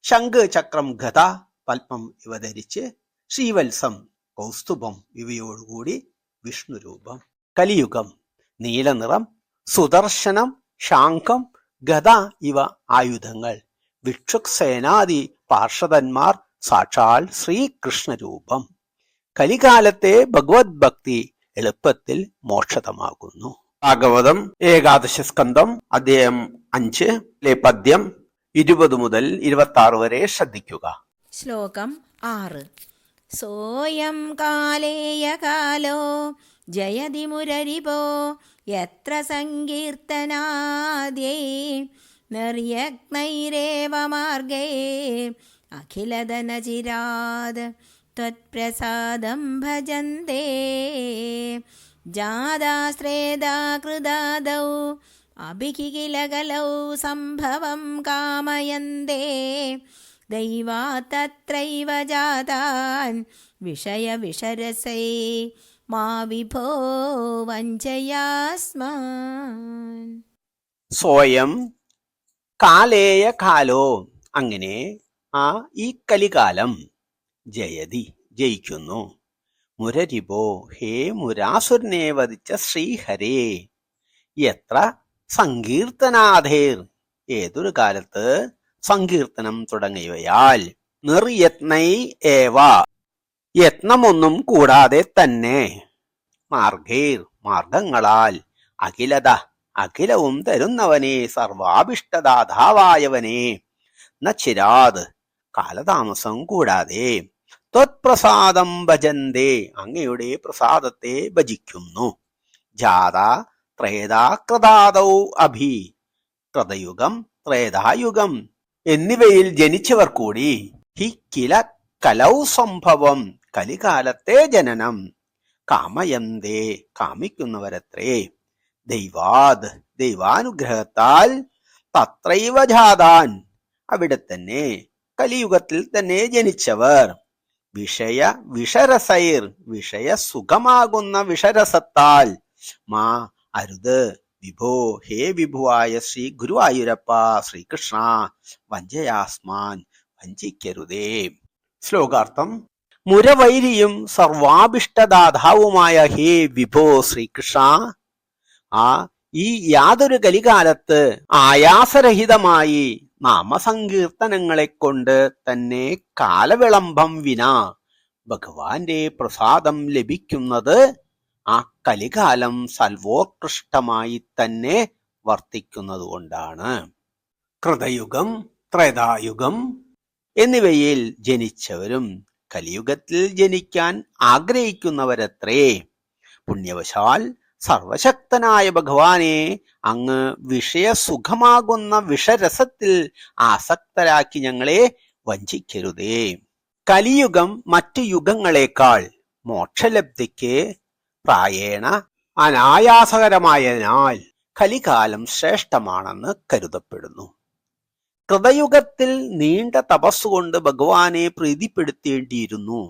ശംഖ്, ചക്രം, ഗദ, പത്മം ഇവ ധരിച്ച് ശ്രീവത്സം, കൗസ്തുഭം ഇവയോടുകൂടി വിഷ്ണുരൂപം. കലിയുഗം നീലനിറം, സുദർശനം, ശാംഖം, ഗദ ഇവ ആയുധങ്ങൾ, വിക്ഷുക്സേനാദി പാർഷദന്മാർ, സാക്ഷാൽ ശ്രീകൃഷ്ണരൂപം. കലികാലത്തെ ഭഗവത് ഭക്തി എളുപ്പത്തിൽ മോക്ഷതമാകുന്നു. ഭാഗവതം ഏകാദശ സ്കന്ധം അധ്യായം 5 പദ്യം 20 മുതൽ 26 വരെ ശ്രദ്ധിക്കുക. ശ്ലോകം 6. സോയം കാലേയ കാലോ ജയതി മുരരിപോ യത്ര സങ്കീർത്തനാദ്യൈ നിർയജ്ഞൈരേവ മാർഗേ അഖിലധനചിരാത് ത്വത്പ്രസാദം ഭജന്തേ ജാതാശ്രേതാ കൃതാദൗ അഭികിലകലൗ സംഭവം കാമയന്തേ ദൈവാ തത്രൈവ ജാതാൻ വിഷയ വിഷരസൈ മാ വിഭോ വഞ്ചയാസ്മാൻ. സ്വയം കാലേയ കാലോ, അങ്ങനെ ഈ കലികാലം ജയതി ജയിക്കുന്നു. മുരരിപോ, ഹേ മുരാസുരനെ വധിച്ച ശ്രീഹരേ, എത്ര സങ്കീർത്തനാധേർ, ഏതൊരു കാലത്ത് സങ്കീർത്തനം തുടങ്ങിയവയാൽ, നിർയത്നൈ ഏവ, യത്നമൊന്നും കൂടാതെ തന്നെ, മാർഗേർ മാർഗങ്ങളാൽ, അഖിലത അഖിലവും തരുന്നവനെ, സർവാഭിഷ്ടദാതാവായവനെ, നച്ചിരാത് കാലതാമസം കൂടാതെ, ത്വത്പ്രസാദം ഭജന്തേ അങ്ങയുടെ പ്രസാദത്തെ ഭജിക്കുന്നു. ജാത ത്രേതാ കൃതാദൗ അഭി, കൃതയുഗം ത്രേതായുഗം എന്നിവയിൽ ജനിച്ചവർ കൂടി, ഹി കില കലൗ സംഭവം കലികാലത്തെ ജനനം, കാമയന്തേ കാമിക്കുന്നവരത്രേ, ദൈവാദ് ദൈവാനുഗ്രഹത്താൽ, തത്രൈവ ജാതാൻ അവിടെ തന്നെ കലിയുഗത്തിൽ തന്നെ ജനിച്ചവർ, വിഷയ വിഷരസൈർ വിഷയ സുഖമാകുന്ന വിഷരസത്താൽ, മാ അരുത്, വിഭോ ഹേ വിഭുവായ ശ്രീ ഗുരുവായൂരപ്പ ശ്രീകൃഷ്ണ, വഞ്ചയാസ്മാൻ വഞ്ചിക്കരുതേ. ശ്ലോകാർത്ഥം. മുരവൈരിയും സർവാഭിഷ്ടദാതാവുമായ ഹേ വിഭോ ശ്രീകൃഷ്ണ, ഈ യാതൊരു കലികാലത്ത് ആയാസരഹിതമായി നാമസങ്കീർത്തനങ്ങളെ കൊണ്ട് തന്നെ കാലവിളംബം വിനാ ഭഗവാന്റെ പ്രസാദം ലഭിക്കുന്നത് ആ കലികാലം സർവോത്കൃഷ്ടമായി തന്നെ വർത്തിക്കുന്നതുകൊണ്ടാണ്. കൃതയുഗം ത്രേതായുഗം എന്നിവയിൽ ജനിച്ചവരും കലിയുഗത്തിൽ ജനിക്കാൻ ആഗ്രഹിക്കുന്നവരത്രേ. പുണ്യവശാൽ സർവശക്തനായ ഭഗവാനെ അങ്ങ് വിഷയസുഖമാകുന്ന വിഷരസത്തിൽ ആസക്തരാക്കി ഞങ്ങളെ വഞ്ചിക്കരുതേ. കലിയുഗം മറ്റു യുഗങ്ങളെക്കാൾ മോക്ഷലബ്ധിക്ക് പ്രായേണ അനായാസകരമായതിനാൽ കലികാലം ശ്രേഷ്ഠമാണെന്ന് കരുതപ്പെടുന്നു. കൃതയുഗത്തിൽ നീണ്ട തപസ്സുകൊണ്ട് ഭഗവാനെ പ്രീതിപ്പെടുത്തേണ്ടിയിരുന്നു.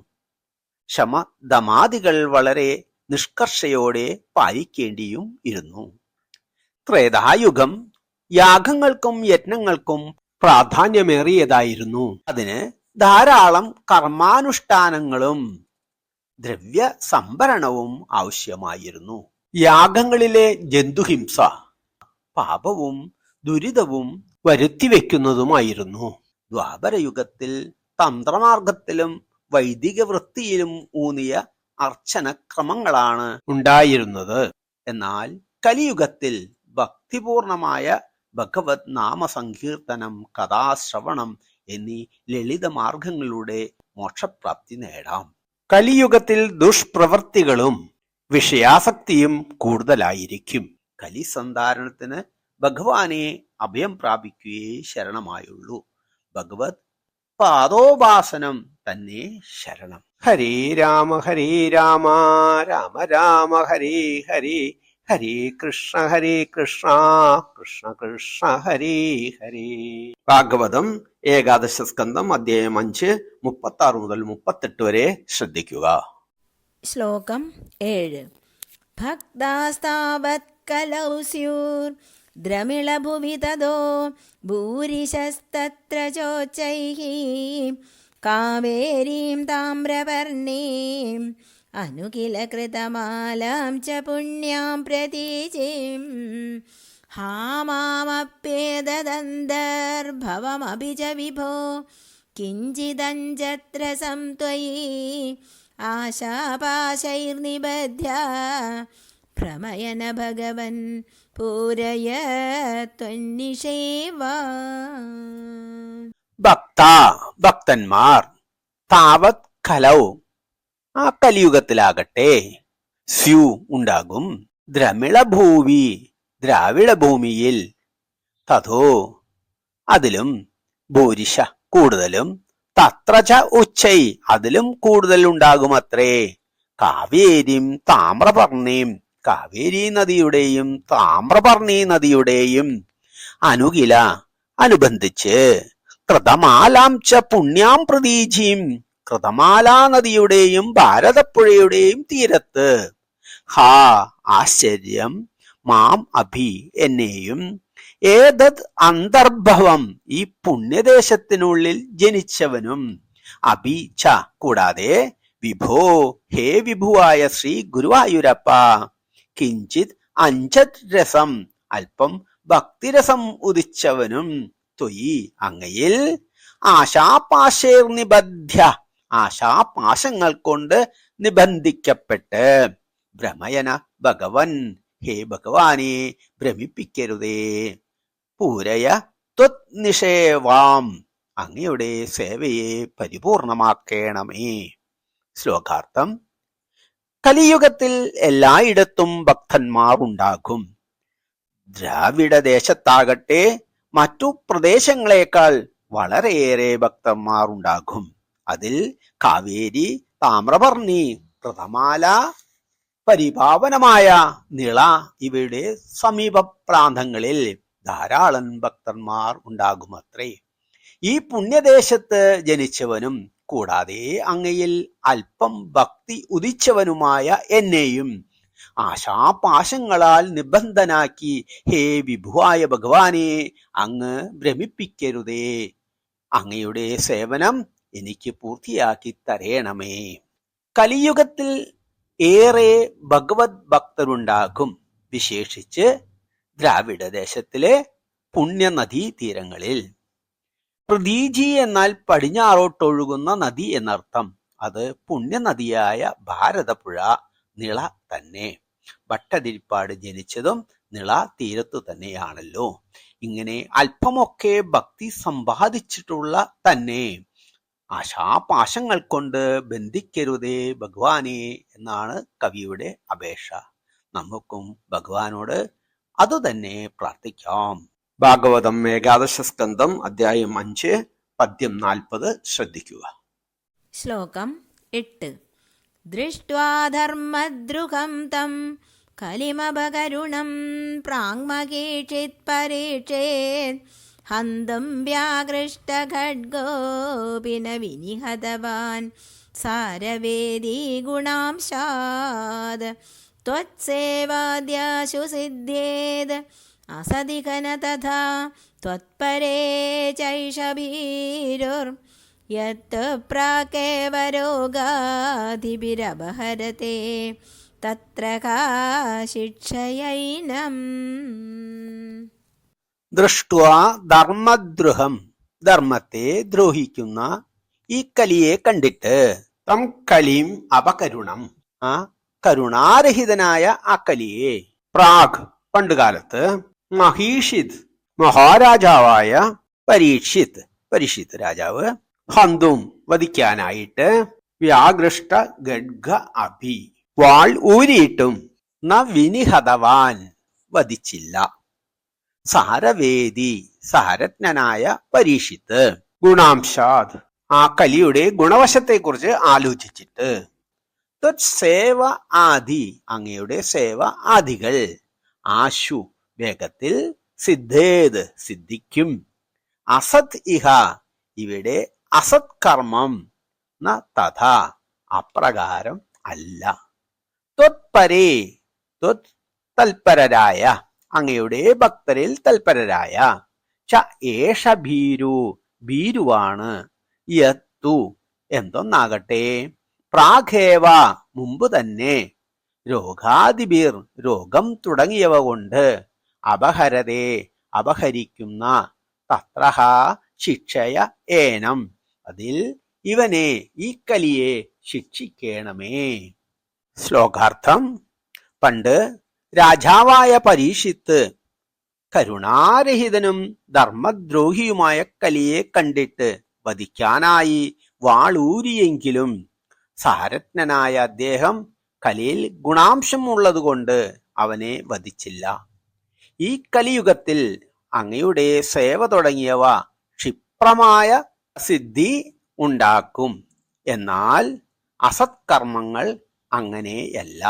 ശമദമാദികൾ വളരെ നിഷ്കർഷയോടെ പാലിക്കേണ്ടിയും ഇരുന്നു. ത്രേതായുഗം യാഗങ്ങൾക്കും യജ്ഞങ്ങൾക്കും പ്രാധാന്യമേറിയതായിരുന്നു. അതിന് ധാരാളം കർമാനുഷ്ഠാനങ്ങളും ദ്രവ്യ സംഭരണവും ആവശ്യമായിരുന്നു. യാഗങ്ങളിലെ ജന്തുഹിംസ പാപവും ദുരിതവും വരുത്തിവെക്കുന്നതുമായിരുന്നു. ദ്വാപരയുഗത്തിൽ തന്ത്രമാർഗത്തിലും വൈദിക വൃത്തിയിലും ഊന്നിയ അർച്ചനക്രമങ്ങളാണ് ഉണ്ടായിരുന്നത്. എന്നാൽ കലിയുഗത്തിൽ ഭക്തിപൂർണമായ ഭഗവത് നാമസങ്കീർത്തനം, കഥാശ്രവണം എന്നീ ലളിത മാർഗങ്ങളിലൂടെ മോക്ഷപ്രാപ്തി നേടാം. കലിയുഗത്തിൽ ദുഷ്പ്രവൃത്തികളും വിഷയാസക്തിയും കൂടുതലായിരിക്കും. കലിസന്ധാരണത്തിന് ഭഗവാനെ അഭയം പ്രാപിക്കുകയേ ശരണമായുള്ളൂ. ഭഗവത് പാദോപാസനം തന്നെ ശരണം. ഹരേ രാമ രാമ രാമ ഹരേ ഹരേ, ഹരേ കൃഷ്ണ കൃഷ്ണ കൃഷ്ണ ഹരേ ഹരേ. ഭാഗവതം ഏകാദശ സ്കന്ധം അധ്യായം 5 36 മുതൽ 38 വരെ ശ്രദ്ധിക്കുക. ശ്ലോകം 7. ഭക്താസ്താവത് കലൗ സ്യൂർ ദ്രമിളഭുവി തദോ ഭൂരിശസ്തത്ര ചോച്ചൈഃ കാവേരീം താമ്രവർണീം അനുകിലകൃതമാലാം ച പുണ്യാം പ്രതീചിം ഹാ മാമപ്യേതദന്തർഭവമഭി ച വിഭോ കിഞ്ചിദഞ്ജത്ര സംത്വയി ആശാപാശൈർനിബധ്യ ഭ്രമയന ഭഗവൻ പൂരയ ത്വന്നിഷേവാ. ഭക്തന്മാർ താവത് കലൗ ആ കലിയുഗത്തിലാകട്ടെ സ്യു ഉണ്ടാകും ദ്രമിളഭൂവി ദ്രാവിഡ ഭൂമിയിൽ തഥോ അതിലും ഭൂരിശ കൂടുതലും തത്രച ഉച്ചൈ അതിലും കൂടുതൽ ഉണ്ടാകുമത്രേ കാവേരിം താമ്രപർണീം കാവേരി നദിയുടെയും താമ്രപർണി നദിയുടെയും അനുകില അനുബന്ധിച്ച് കൃതമാലാം ച പുണ്യാം പ്രതീചിം കൃതമാലാ നദിയുടെയും ഭാരതപ്പുഴയുടെയും തീരത്ത് ഹാ ആശ്ചര്യം മാം അഭി എന്നെയും ഏതത് അന്തർഭവം ഈ പുണ്യദേശത്തിനുള്ളിൽ ജനിച്ചവനും അഭി ച കൂടാതെ വിഭോ ഹേ വിഭുവായ ശ്രീ ഗുരുവായൂരപ്പ കിഞ്ചിത് അഞ്ചത് രസം അല്പം ഭക്തിരസം ഉദിച്ചവനും ത്വയി അങ്ങയിൽ ആശാപാശേർ നിബദ്ധ്യ ആശാപാശങ്ങൾ കൊണ്ട് നിബന്ധിക്കപ്പെട്ട് ഭ്രമയന ഭഗവൻ ഹേ ഭഗവാനെ ഭ്രമിപ്പിക്കരുതേ പൂരയ ത്വത് നിഷേവാം അങ്ങയുടെ സേവയെ പരിപൂർണമാക്കേണമേ. ശ്ലോകാർത്ഥം. കലിയുഗത്തിൽ എല്ലായിടത്തും ഭക്തന്മാർ ഉണ്ടാകും. ദ്രാവിഡ ദേശത്താകട്ടെ മറ്റു പ്രദേശങ്ങളെക്കാൾ വളരെയേറെ ഭക്തന്മാർ ഉണ്ടാകും. അതിൽ കാവേരി താമ്രപർണി കൃതമാല പരിപാവനമായ നിള ഇവയുടെ സമീപ പ്രാന്തങ്ങളിൽ ധാരാളം ഭക്തന്മാർ ഉണ്ടാകുമത്രേ. ഈ പുണ്യദേശത്ത് ജനിച്ചവനും കൂടാതെ അങ്ങയിൽ അല്പം ഭക്തി ഉദിച്ചവനുമായ എന്നെയും ആശാപാശങ്ങളാൽ നിബന്ധനാക്കി ഹേ വിഭുവായ ഭഗവാനെ അങ്ങ് ഭ്രമിപ്പിക്കരുതേ. അങ്ങയുടെ സേവനം എനിക്ക് പൂർത്തിയാക്കി തരേണമേ. കലിയുഗത്തിൽ ഏറെ ഭഗവത് ഭക്തരുണ്ടാകും. വിശേഷിച്ച് ദ്രാവിഡ ദേശത്തിലെ പുണ്യനദീ തീരങ്ങളിൽ. പ്രതീജി എന്നാൽ പടിഞ്ഞാറോട്ടൊഴുകുന്ന നദി എന്നർത്ഥം. അത് പുണ്യനദിയായ ഭാരതപ്പുഴ നിള തന്നെ. ഭട്ടതിരിപ്പാട് ജനിച്ചതും നിള തീരത്തു തന്നെയാണല്ലോ. ഇങ്ങനെ അല്പമൊക്കെ ഭക്തി സമ്പാദിച്ചിട്ടുള്ള തന്നെ ആശാപാശങ്ങൾ കൊണ്ട് ബന്ധിക്കരുതേ ഭഗവാനെ എന്നാണ് കവിയുടെ അപേക്ഷ. നമുക്കും ഭഗവാനോട് അതുതന്നെ പ്രാർത്ഥിക്കാം. ഭാഗവതം ഏകാദശ സ്കന്ധം അധ്യായം 5 പദ്യം 40 ശ്രദ്ധിക്കുക. ശ്ലോകം 8. ദൃഷ്ട്വാ ധർമ്മദ്രുഹം തം കലിമപകരുണം പ്രാങ്മകീക്ഷിത് പരീക്ഷേത് ഹന്തം വ്യാകൃഷ്ടഖഡ്ഗോപിന വിനിഹതവാൻ സാരവേദീ ഗുണാംശാദ് ത്വത്സേവാദ്യാശു സിദ്ധ്യേത് അസദിഘന തഥാ ത്വത്പരേ ചൈഷഭീരുർ യത് പ്രാകേവ രോഗാധിഭിരപഹരത്തെ തത്ര കാ ശിക്ഷയൈനം. ദൃഷ്ട്വാ ധർമ്മദ്രുഹം ധർമ്മത്തെ ദ്രോഹിക്കുന്ന ഈ കലിയെ കണ്ടിട്ട് തം കലിം അപകരുണം ആ കരുണാരഹിതനായ ആ കലിയെ പ്രാഗ് പണ്ടുകാലത്ത് മഹീഷിത് മഹാരാജാവായ പരീക്ഷിത് രാജാവ് ഹന്തും വധിക്കാനായിട്ട് വ്യാകൃഷ്ട ഗഡ്ഗ അഭി വാൾ ഊരിയിട്ടും ന വിനിഹതവാൻ വധിച്ചില്ല. സാരവേദി സാരജ്ഞനായ പരീക്ഷിത്ത് ഗുണാംശാത് ആ കലിയുടെ ഗുണവശത്തെക്കുറിച്ച് ആലോചിച്ചിട്ട് സേവ ആദി അങ്ങയുടെ സേവ ആദികൾ ആശു വേഗത്തിൽ സിദ്ധേത് സിദ്ധിക്കും അസത് ഇഹ ഇവിടെ അസത് കർമ്മം ന തഥാ അപ്രകാരം അല്ല ത്വത്പരേ ത്വത് തൽപരരായ അങ്ങയുടെ ഭക്തരിൽ തൽപരരായ ച ഏഷ ഭീരു ഭീരുവാണ് യത്തു എന്തൊന്നാകട്ടെ പ്രാഗേവ മുമ്പ് തന്നെ രോഗാദിബീർ രോഗം തുടങ്ങിയവ കൊണ്ട് അപഹരതേ അപഹരിക്കുന്ന തത്രഹ ശിക്ഷയ ഏനം അതിൽ ഇവനെ ഈ കലിയെ ശിക്ഷിക്കണമേ. ശ്ലോകാർത്ഥം പണ്ട് രാജാവായ പരീക്ഷിത്ത് കരുണാരഹിതനും ധർമ്മദ്രോഹിയുമായ കലിയെ കണ്ടിട്ട് വധിക്കാനായി വാളൂരിയെങ്കിലും സാരജ്ഞനായ അദ്ദേഹം കലിയിൽ ഗുണാംശം ഉള്ളതുകൊണ്ട് അവനെ വധിച്ചില്ല. ഈ കലിയുഗത്തിൽ അങ്ങയുടെ സേവ തുടങ്ങിയവ ക്ഷിപ്രമായ സിദ്ധി ഉണ്ടാക്കും. എന്നാൽ അസത്കർമ്മങ്ങൾ അങ്ങനെയല്ല.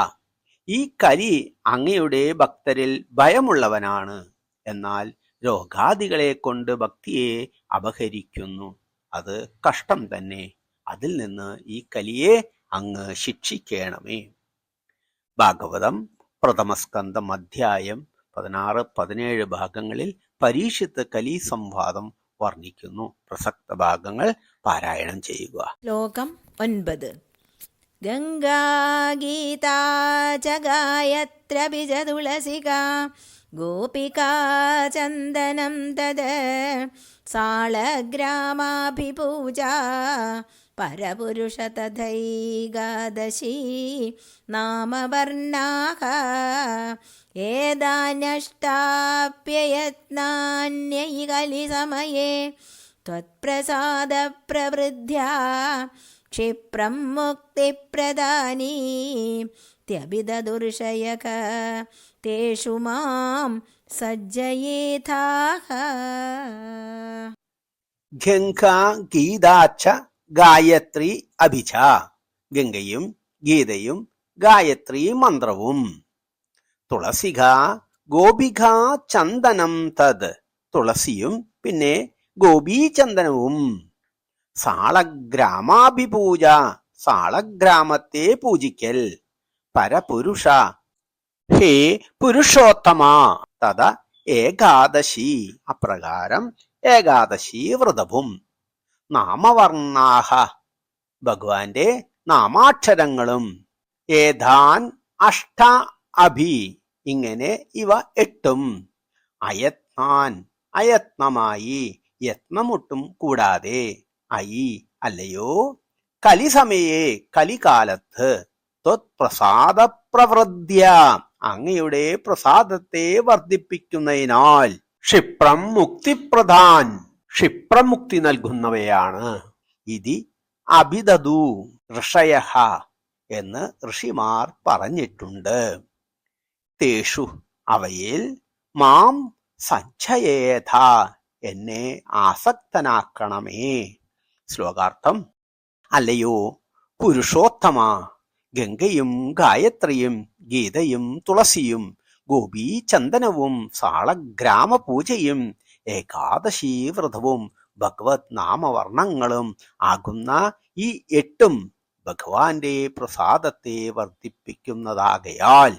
ഈ കലി അങ്ങയുടെ ഭക്തരിൽ ഭയമുള്ളവനാണ്. എന്നാൽ രോഗാദികളെ കൊണ്ട് ഭക്തിയെ അപഹരിക്കുന്നു. അത് കഷ്ടം തന്നെ. അതിൽ നിന്ന് ഈ കലിയെ അങ്ങ് ശിക്ഷിക്കണമേ. ഭാഗവതം പ്രഥമസ്കന്ധം അധ്യായം 16-17 ഭാഗങ്ങളിൽ പരീക്ഷിത്ത് കലി സംവാദം വർണ്ണിക്കുന്നു. പ്രസക്ത ഭാഗങ്ങൾ പാരായണം ചെയ്യുക. ശ്ലോകം 9. ഗംഗാഗീതാ ച ഗായത്രബിജ തുളസികാ ഗോപികാ ചന്ദനം തദ് സാളഗ്രാമാഭിപൂജാ പരപുരുഷ തഥൈകാദശി നാമവർണ്ണാഃ ഏതാന്യഷ്ടാപ്യയത്നാന്യൈ കലിസമയേ ത്വത്പ്രസാദപ്രവൃദ്ധ്യാ ക്ഷിപ്രം മുക്തിപ്രദാനീ ത്യഭിദുർഷയക തേഷു മാം സജ്ജയേഥാഃ. ഗംഗാ ഗീതാച്ച ഗായത്രി അഭിജ ഗംഗയും ഗീതയും ഗായത്രി മന്ത്രവും തുളസിക ഗോപിക ചന്ദനം തത് തുളസിയും പിന്നെ ഗോപീചന്ദനവും സാളഗ്രാമാഭിപൂജ സാളഗ്രാമത്തെ പൂജിക്കൽ പരപുരുഷ ഹേ പുരുഷോത്തമ തഥ ഏകാദശി അപ്രകാരം ഏകാദശി വ്രതവും നാമവർണ്ണാഹ ഭഗവാന്റെ നാമാക്ഷരങ്ങളും ഏതാൻ അഷ്ട അഭി ഇങ്ങനെ ഇവ 8ഉം അയത്നാൻ അയത്നമായി യത്നമൊട്ടും കൂടാതെ അയി അല്ലയോ കലിസമയേ കലികാലത്ത് ത്വത്പ്രസാദ പ്രവൃദ്ധ്യ അങ്ങയുടെ പ്രസാദത്തെ വർദ്ധിപ്പിക്കുന്നതിനാൽ ക്ഷിപ്രം മുക്തിപ്രദാൻ ക്ഷിപ്രമുക്തി നൽകുന്നവയാണ്. ഇതി അഭിദതു ഋഷയഃ എന്ന് ഋഷിമാർ പറഞ്ഞിട്ടുണ്ട്. തേഷു അവയിൽ മാം സജ്ജയേഥ എന്നെ ആസക്തനാക്കണമേ. ശ്ലോകാർത്ഥം അല്ലയോ പുരുഷോത്തമ ഗംഗയും ഗായത്രിയും ഗീതയും തുളസിയും ഗോപീചന്ദനവും സാളഗ്രാമപൂജയും ഏകാദശി വ്രതവും ഭഗവത് നാമവർണ്ണങ്ങളും ആകുന്ന ഈ 8ഉം ഭഗവാന്റെ പ്രസാദത്തെ വർദ്ധിപ്പിക്കുന്നതാകയാൽ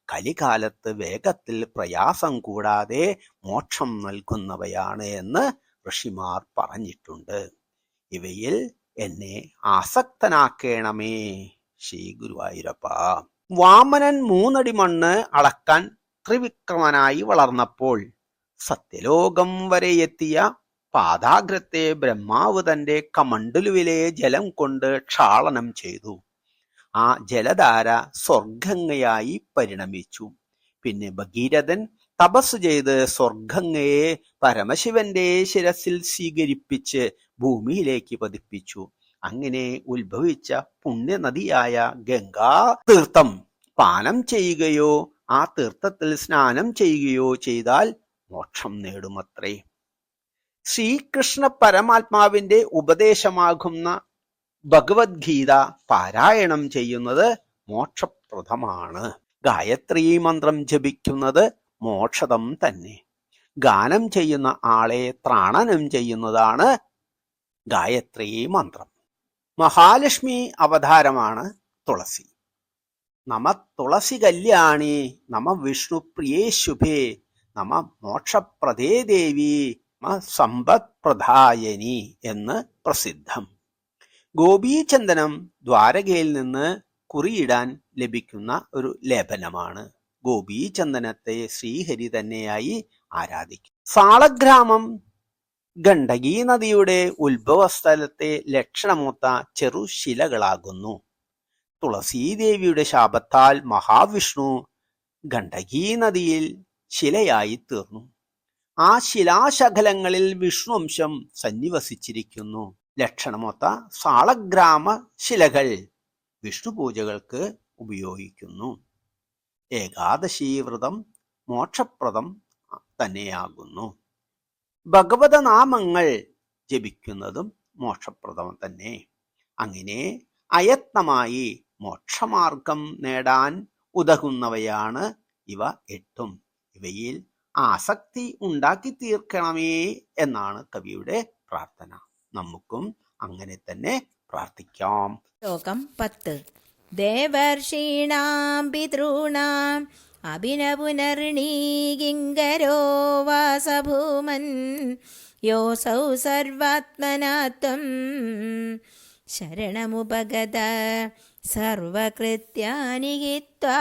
കലികാലത്ത് വേഗത്തിൽ പ്രയാസം കൂടാതെ മോക്ഷം നൽകുന്നവയാണ് എന്ന് ഋഷിമാർ പറഞ്ഞിട്ടുണ്ട്. ഇവയിൽ എന്നെ ആസക്തനാക്കേണമേ. ശ്രീ ഗുരുവായൂരപ്പ. വാമനൻ 3 അടി മണ്ണ് അളക്കാൻ ത്രിവിക്രമനായി വളർന്നപ്പോൾ സത്യലോകം വരെ എത്തിയ പാദാഗ്രത്തെ ബ്രഹ്മാവ് തന്റെ കമണ്ഡലുവിലെ ജലം കൊണ്ട് ക്ഷാളനം ചെയ്തു. ആ ജലധാര സ്വർഗംഗയായി പരിണമിച്ചു. പിന്നെ ഭഗീരഥൻ തപസ് ചെയ്ത് സ്വർഗംഗയെ പരമശിവന്റെ ശിരസിൽ സ്വീകരിപ്പിച്ച് ഭൂമിയിലേക്ക് പതിപ്പിച്ചു. അങ്ങനെ ഉത്ഭവിച്ച പുണ്യനദിയായ ഗംഗാ തീർത്ഥം പാനം ചെയ്യുകയോ ആ തീർത്ഥത്തിൽ സ്നാനം ചെയ്യുകയോ ചെയ്താൽ മോക്ഷം നേടുമത്രേ. ശ്രീകൃഷ്ണ പരമാത്മാവിന്റെ ഉപദേശമാകുന്ന ഭഗവത്ഗീത പാരായണം ചെയ്യുന്നത് മോക്ഷപ്രദമാണ്. ഗായത്രി മന്ത്രം ജപിക്കുന്നത് മോക്ഷദം തന്നെ. ഗാനം ചെയ്യുന്ന ആളെ ത്രാണനം ചെയ്യുന്നതാണ് ഗായത്രി മന്ത്രം. മഹാലക്ഷ്മി അവതാരമാണ് തുളസി. നമ തുളസി കല്യാണി, നമ വിഷ്ണുപ്രിയേ ശുഭേ, നമ മോക്ഷപ്രദേ ദേവി, നമ സമ്പത് പ്രദായനി എന്ന് പ്രസിദ്ധം. ഗോപീചന്ദനം ദ്വാരകയിൽ നിന്ന് കുറിയിടാൻ ലഭിക്കുന്ന ഒരു ലേപനമാണ്. ഗോപീചന്ദനത്തെ ശ്രീഹരി തന്നെയായി ആരാധിക്കും. സാളഗ്രാമം ഗണ്ഡകീ നദിയുടെ ഉത്ഭവസ്ഥലത്തെ ലക്ഷണമൊത്ത ചെറുശിലകളാകുന്നു. തുളസീദേവിയുടെ ശാപത്താൽ മഹാവിഷ്ണു ഗണ്ഡകീ നദിയിൽ ശിലയായി തീർന്നു. ആ ശിലാശകലങ്ങളിൽ വിഷ്ണുവംശം സന്നിവസിച്ചിരിക്കുന്നു. ലക്ഷണമൊത്ത സാളഗ്രാമ ശിലകൾ വിഷ്ണുപൂജകൾക്ക് ഉപയോഗിക്കുന്നു. ഏകാദശി വ്രതം മോക്ഷപ്രദം തന്നെയാകുന്നു. ഭഗവത നാമങ്ങൾ ജപിക്കുന്നതും മോക്ഷപ്രദം തന്നെ. അങ്ങനെ അയത്നമായി മോക്ഷമാർഗം നേടാൻ ഉതകുന്നവയാണ് ഇവ എട്ടും. ഇവയിൽ ആസക്തി ഉണ്ടാക്കി തീർക്കണമേ എന്നാണ് കവിയുടെ പ്രാർത്ഥന. നമുക്കും അങ്ങനെ തന്നെ പ്രാർത്ഥിക്കാം. ശ്ലോകം 10. ദേവർഷീണാം പിതॄണാം അഭിനപുനർണീകിങ്കരോ വാസഭൂമൻ യോസൗ സർവാത്മനാത്വം ശരണമുപഗത സർവകൃത്യാനി ഹിത്വാ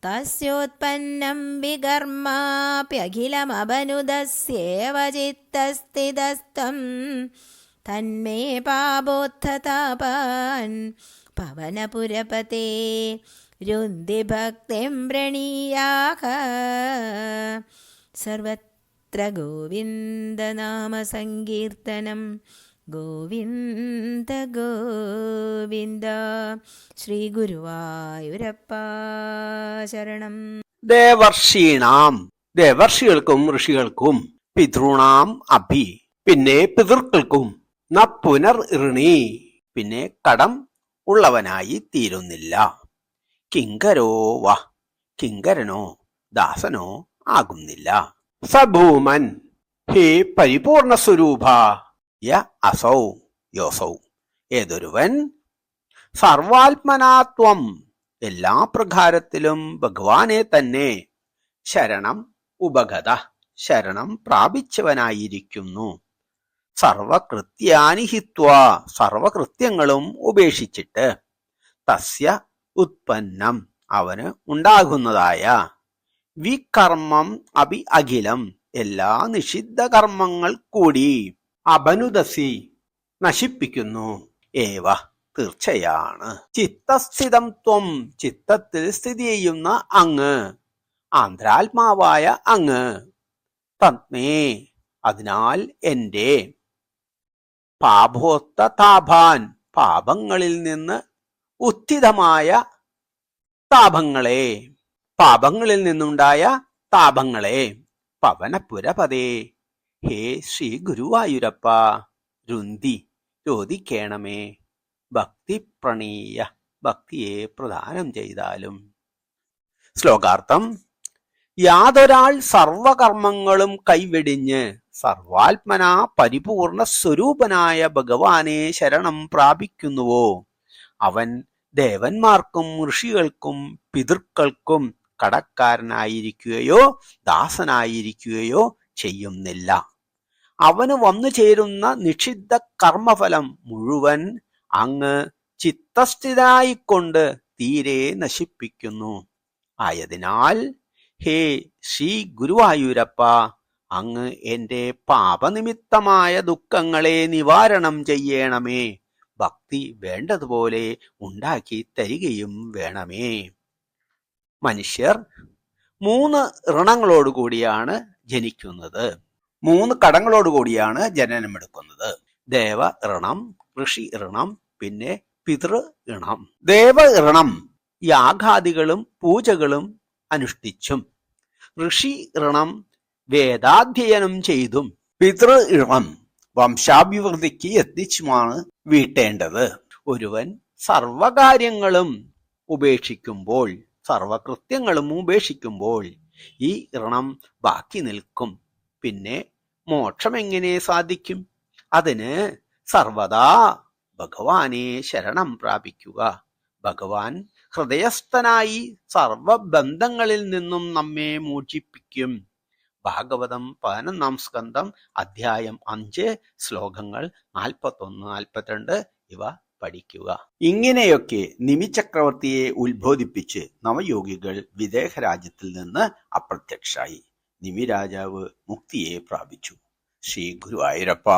തസ്യോത്പന്നം വികർമാപ്യഖിലമബനുദസ്യേവ ചിത്തസ്ഥിതസ്ത്വം തന്മേ പാപോത്ഥതാപാൻ പവനപുരപതേ രുന്തി ഭക്തിം വ്രണീയാഃ. സർവത്ര ഗോവിന്ദനാമ സങ്കീർത്തനം. ഗോവിന്ദ ഗോവിന്ദ. ശ്രീ ഗുരുവായൂരപ്പ ശരണം. ദേവർഷീണാം ദേവർഷികൾക്കും ഋഷികൾക്കും, പിതൃണാം അഭി പിന്നെ പിതൃക്കൾക്കും, ന പുനർ ഋണി പിന്നെ കടം ഉള്ളവനായി തീരുന്നില്ല, കിങ്കരോ വ കിങ്കരനോ ദാസനോ ആകുന്നില്ല, സഭൂമൻ ഹേ പരിപൂർണ സ്വരൂപ യ അസൗ യോസൗ ഏതൊരുവൻ സർവാത്മനാത്വം എല്ലാ പ്രകാരത്തിലും ഭഗവാനെ തന്നെ ശരണം ഉപഗത ശരണം പ്രാപിച്ചവനായിരിക്കുന്നു, സർവകൃത്യാനി ഹിത്വാ സർവകൃത്യങ്ങളും ഉപേക്ഷിച്ചിട്ട്, തസ്യ ഉത്പന്നം അവന് ഉണ്ടാകുന്നതായ, വികർമ്മം അഭി അഖിലം എല്ലാ നിഷിദ്ധ കർമ്മങ്ങൾ കൂടി, അബനുദസി നശിപ്പിക്കുന്നു, ഏവ തീർച്ചയാണ്, ചിത്തസ്ഥിതം ത്വം ചിത്തത്തിൽ സ്ഥിതി ചെയ്യുന്ന അങ്ങ്, ആന്ത്രാത്മാവായ അങ്ങ്, തന്മേ അതിനാൽ എന്റെ, പാപോത്തതാപാൻ പാപങ്ങളിൽ നിന്ന് ഉത്ഥിതമായ താപങ്ങളെ പാപങ്ങളിൽ നിന്നുണ്ടായ താപങ്ങളെ, പവനപുരപതേ ഹേ ശ്രീ ഗുരുവായൂരപ്പ രുന്തി ചോദിക്കണമേ, ഭക്തി പ്രണീയ ഭക്തിയെ പ്രദാനം ചെയ്താലും. ശ്ലോകാർത്ഥം. യാതൊരാൾ സർവകർമ്മങ്ങളും കൈവെടിഞ്ഞ് സർവാത്മനാ പരിപൂർണ സ്വരൂപനായ ഭഗവാനെ ശരണം പ്രാപിക്കുന്നുവോ അവൻ ദേവന്മാർക്കും ഋഷികൾക്കും പിതൃക്കൾക്കും കടക്കാരനായിരിക്കുകയോ ദാസനായിരിക്കുകയോ ചെയ്യുന്നില്ല. അവന് വന്നു ചേരുന്ന നിഷിദ്ധ കർമ്മഫലം മുഴുവൻ അങ്ങ് ചിത്തസ്ഥിതനായിക്കൊണ്ട് തീരെ നശിപ്പിക്കുന്നു. ആയതിനാൽ ഹേ ശ്രീ ഗുരുവായൂരപ്പ അങ്ങ് എന്റെ പാപനിമിത്തമായ ദുഃഖങ്ങളെ നിവാരണം ചെയ്യണമേ, ഭക്തി വേണ്ടതുപോലെ ഉണ്ടാക്കി തരികയും വേണമേ. മനുഷ്യർ 3 ഋണങ്ങളോടുകൂടിയാണ് ജനിക്കുന്നത്, 3 കടങ്ങളോടുകൂടിയാണ് ജനനമെടുക്കുന്നത്. ദേവ ഋണം, ഋഷി ഋണം, പിന്നെ പിതൃ ഋണം. ദേവ ഋണം യാഗാദികളും പൂജകളും അനുഷ്ഠിച്ചും ഋഷി ഋണം വേദാധ്യയനം ചെയ്തും പിതൃ ഋണം വംശാഭിവൃദ്ധിക്ക് യത്നിച്ചുമാണ് വീട്ടേണ്ടത്. ഒരുവൻ സർവകാര്യങ്ങളും ഉപേക്ഷിക്കുമ്പോൾ, സർവകൃത്യങ്ങളും ഉപേക്ഷിക്കുമ്പോൾ ഈ ഋണം ബാക്കി നിൽക്കും. പിന്നെ മോക്ഷം എങ്ങനെ സാധിക്കും? അതിന് സർവദാ ഭഗവാനെ ശരണം പ്രാപിക്കുക. ഭഗവാൻ ഹൃദയസ്ഥനായി സർവബന്ധങ്ങളിൽ നിന്നും നമ്മെ മോചിപ്പിക്കും. ഭാഗവതം 11-ാം സ്കന്ധം അധ്യായം 5 ശ്ലോകങ്ങൾ 41-42 ഇവ പഠിക്കുക. ഇങ്ങനെയൊക്കെ നിമി ചക്രവർത്തിയെ ഉത്ബോധിപ്പിച്ച് നവയോഗികൾ വിദേഹ രാജ്യത്തിൽ നിന്ന് അപ്രത്യക്ഷായി. നിമി രാജാവ് മുക്തിയെ പ്രാപിച്ചു. ശ്രീ ഗുരുവായൂരപ്പ.